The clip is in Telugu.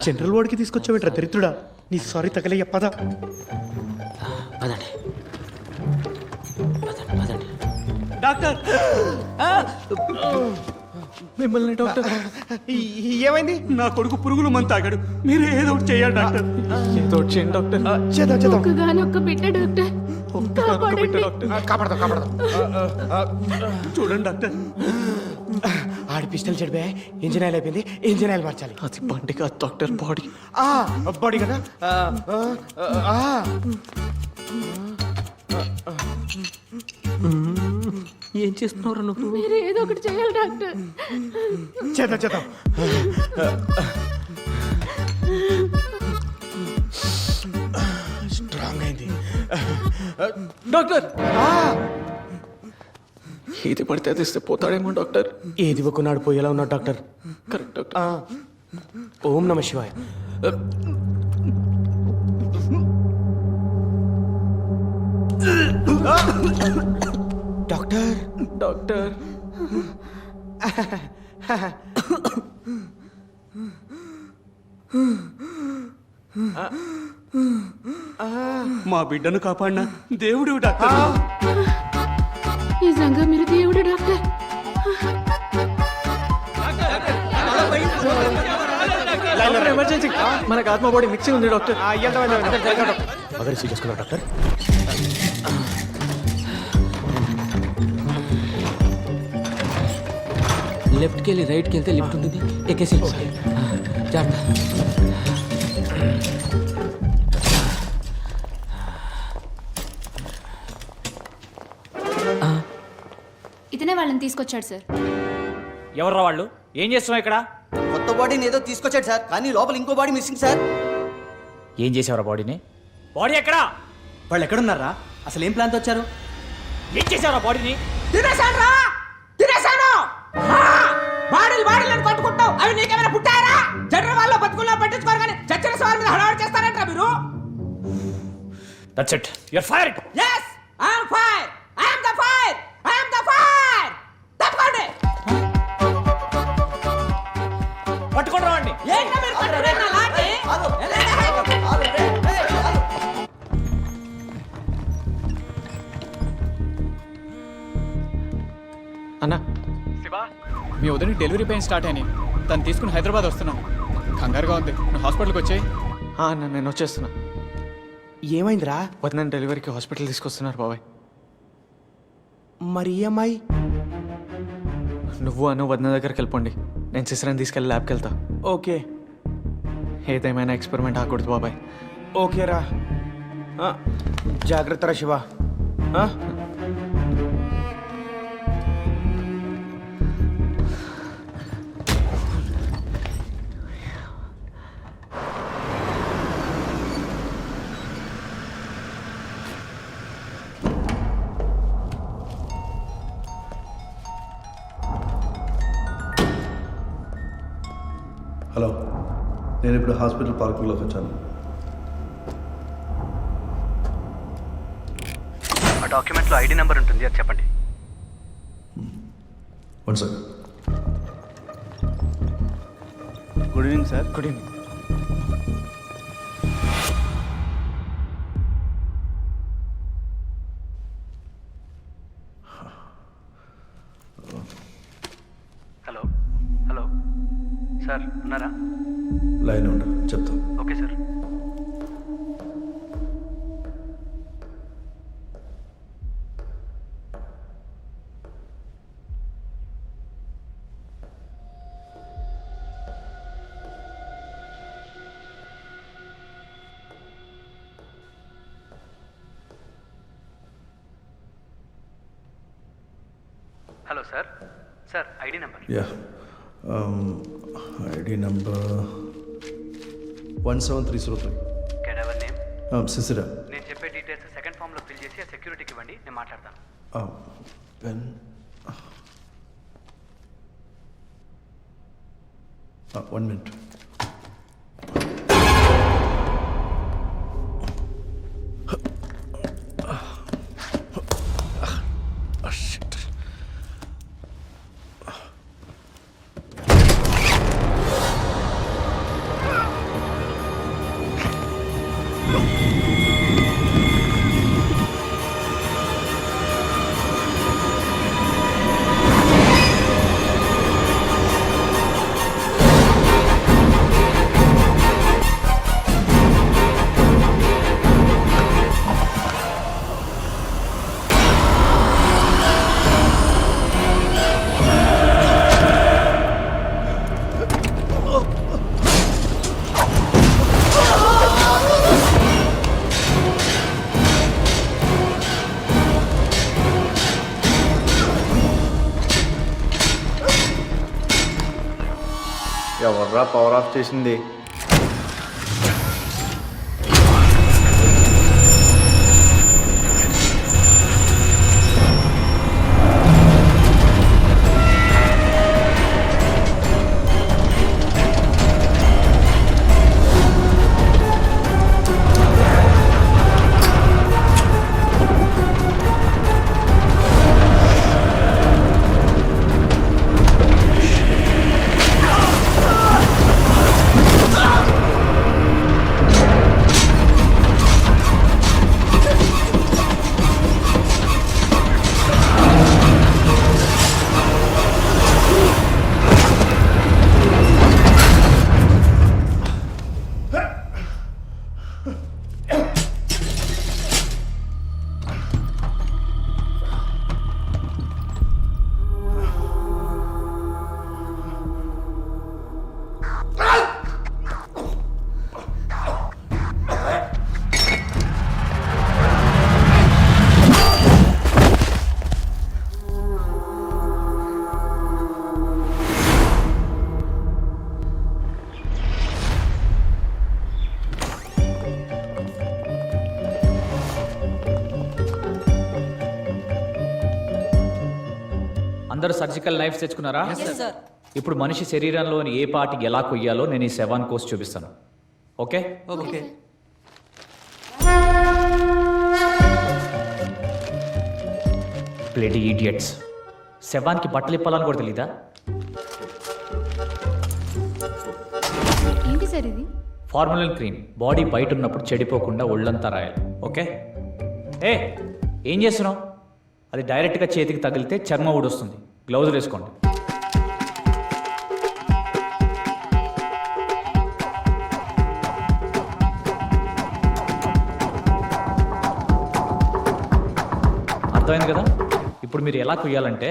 జనరల్ వార్డ్కి తీసుకొచ్చావేట్రా దరిద్రుడా. నీ సారీ తగలయ్య పద. డాక్టర్ మిమ్మల్ని డాక్టర్. ఏమైంది? నా కొడుకు పురుగులు మందు తాగాడు. మీరు ఏదో ఒకటి చేయాలి డాక్టర్. ఏదో ఒకటి చేయండి డాక్టర్. చేద్దాం. ఒక్కగానొక్క బిడ్డ డాక్టర్. కాపాడదాం. చూడండి డాక్టర్, ఆడి పిస్టల్ చెడిపోయా, ఇంజిన్ ఆయిల్ అయిపోయింది, ఇంజిన్ ఆయిల్ మార్చాలి. అది బండి కాదు డాక్టర్, బాడీ. బాడీ కదా. ఏం చేస్తున్నారు నువ్వు? మీరు ఏదో ఒకటి చేయాలి డాక్టర్. చేద్దాం. స్ట్రాంగ్ అయింది డాక్టర్. ఏది పడితే అది ఇస్తే పోతాడేమో డాక్టర్. ఏది ఒక్కనాడు పోయేలా ఉన్నాడు డాక్టర్. Correct doctor. ఓం నమ శివాయ. డాక్టర్ డాక్టర్ మా బిడ్డను కాపాడిన దేవుడు డాక్టర్. నిజంగా మీరు దేవుడు డాక్టర్. ఎమర్జెన్సీ, మనకు ఆత్మ బాడీ మిక్సింగ్ ఉంది డాక్టర్. అదే రిసీవ్ చేసుకున్నారు డాక్టర్. లెఫ్ట్కి వెళ్ళి రైట్కి వెళ్తే లిఫ్ట్ ఉంటుంది, ఎక్కేసి జాగ్రత్త. ఇతనే వాళ్ళని తీసుకొచ్చాడు సార్. ఎవర్రా వాళ్ళు? ఏం చేస్తున్నావు ఇక్కడ? కొత్త బాడీని ఏదో తీసుకొచ్చాడు సార్, కానీ లోపల ఇంకో బాడీ మిస్సింగ్ సార్. ఏం చేసావురా బాడీని? బాడీ ఎక్కడా? వాళ్ళు ఎక్కడున్నారా? అసలు ఏం ప్లాన్తో వచ్చారు? ఏం చేసావురా బాడీని? తినేశాను బాడీలు అని పట్టుకుంటావు. అవి నీకేమైనా పుట్టారా? జనరల్ వాళ్ళు బతుకుల్లో పట్టించుకోరు కానీ చచ్చిన సవాల్ మీద హడావుడి చేస్తారంట మీరు. That's it, you are fired. yes I am fire. I am the fire. తప్పండి. పట్టుకొని రావండి. ఏంటో మీరు పట్టుకునే నా లాఠీ? అన్నా, మీ వదిన డెలివరీ పెయిన్ స్టార్ట్ అయినాయి. తను తీసుకుని హైదరాబాద్ వస్తున్నాను. కంగారుగా ఉంది, నువ్వు హాస్పిటల్కి వచ్చాయి. అన్న నేను వచ్చేస్తున్నా. ఏమైందిరా? వదిన డెలివరీకి హాస్పిటల్ తీసుకొస్తున్నారు బాబాయ్. మరి అమ్మాయి? నువ్వు అను వదిన దగ్గరికి వెళ్ళిపోండి, నేను సిస్టర్ని తీసుకెళ్ళి ల్యాబ్కి వెళ్తా. ఓకే. ఏదేమైనా ఎక్స్పెరిమెంట్ ఆకూడదు బాబాయ్. ఓకేరా. జాగ్రత్త రా శివ. హలో, నేను ఇప్పుడు హాస్పిటల్ పార్కింగ్లోకి వచ్చాను. ఆ డాక్యుమెంట్లో ఐడి నెంబర్ ఉంటుంది, అది చెప్పండి. One second. Good evening sir. Good evening. Hello sir, ఉన్నారా? లైన్ ఉండు, చెప్తా. Okay sir. Hello sir. Sir ID number. Ya, ID number 17303. Cadaver name. Sisira. నేను చెప్పే డీటెయిల్స్ సెకండ్ ఫామ్లో ఫిల్ చేసి సెక్యూరిటీకి ఇవ్వండి, నేను మాట్లాడతాను. పెన్. 1 minute. ఎవర్రా పవర్ ఆఫ్ చేసింది? అందరూ సర్జికల్ నైఫ్స్ తెచ్చుకున్నారా? ఇప్పుడు మనిషి శరీరంలోని ఏ పార్టీకి ఎలా కొయ్యాలో నేను ఈ సెవాన్ కోర్స్ చూపిస్తాను. ఓకే? ఓకే. Bloody idiots. సెవాన్కి బట్టలు ఇప్పాలని కూడా తెలీదా? ఏంటి సార్ ఇది? ఫార్ములిన్ క్రీమ్ బాడీ బయట ఉన్నప్పుడు చెడిపోకుండా ఒళ్ళంతా రాయాలి. ఓకే? ఏం చేస్తున్నావు? అది డైరెక్ట్గా చేతికి తగిలితే చర్మం ఊడొస్తుంది. గ్లౌజులు వేసుకోండి. అర్థమైంది కదా? ఇప్పుడు మీరు ఎలా కొయ్యాలంటే